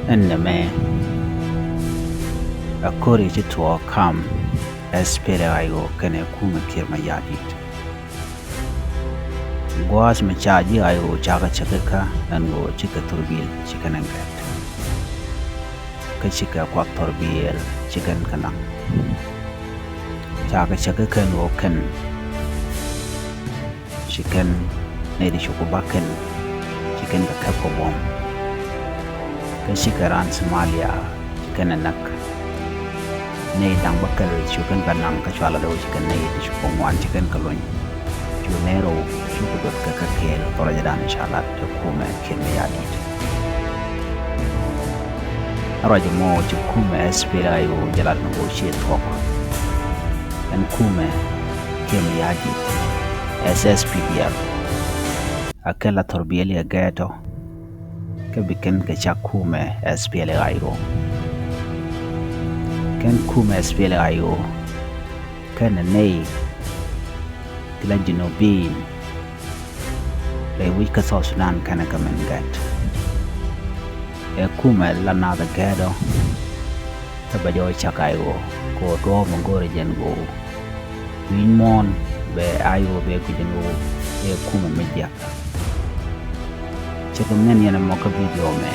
Eneme akori to kam SPLA kene kuma kirma yadit. Gwas machaji ayo chaga chakaka ango chika turbil chicken and cat. Kachika kwak turbil chicken kanang. Chaga chakaka no ken chicken nedi shukubaken chicken ka kapo bom. Kachika ran Somalia chicken and nak. Nay dang bakal chicken kanang kachwala do chicken nay shukongwan chicken kaloy. Junero shukudot kakakel torajadan inshallah to kuma kirma yadit. Arajmo to kuma SPLA jalat negotiate Thok and kuma kirma yadit SSPDF akela torbieli gato kabiken kachakuma SPLA kan kuma SPLA kan nay la Junubin le wika South Sudan kana kamengat e kuma la nada gado tabajo chakayo ko do mongore jengo winmon be ayo be kujengo e kuma media chekum nen yana moka video me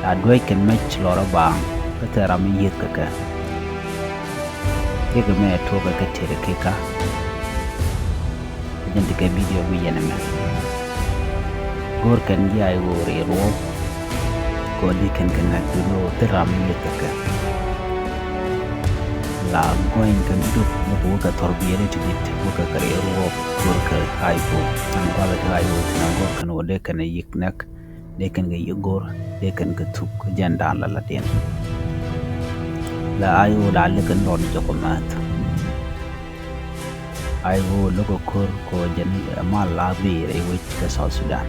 adway ken match lora bang katara mi yekaka yega me to ba katere keka gente ke video bi yeneme gor kan jaay wori ro ko di kan nak do teram yetaka la goin kan duk mo ka torbiyere tidit mo ka kare ro gor ka ayko tan bala ka ayo tan gor kan wode kan yiknak de kan ga yigor de kan ka tuk janda la den la ayo la kan don jokomat I will look a kur ko jan amal labi re wich ka South Sudan.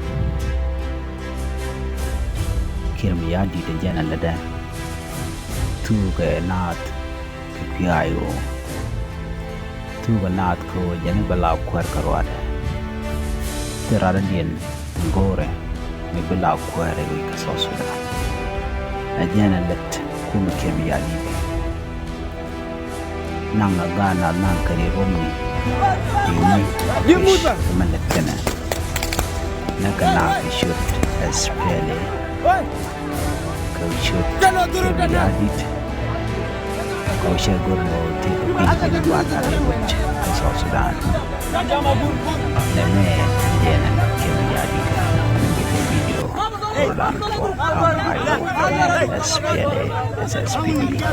Kirma yadi de jana lada. Thok Naath kipiayo. Thok Naath ko jan bala kwar karwad. Terara dien ngore me bala kwar re wich ka South Sudan. Ajana let kuma kirma yadi. Nang agana nang kare romni. Ini menekana nakana shoot SPLA kau shoot yadit kau shagurno tipu pinjin wata lewat ke South Sudan neme jena nakem yadit kita video ulang ko ayo SPLA SSPDF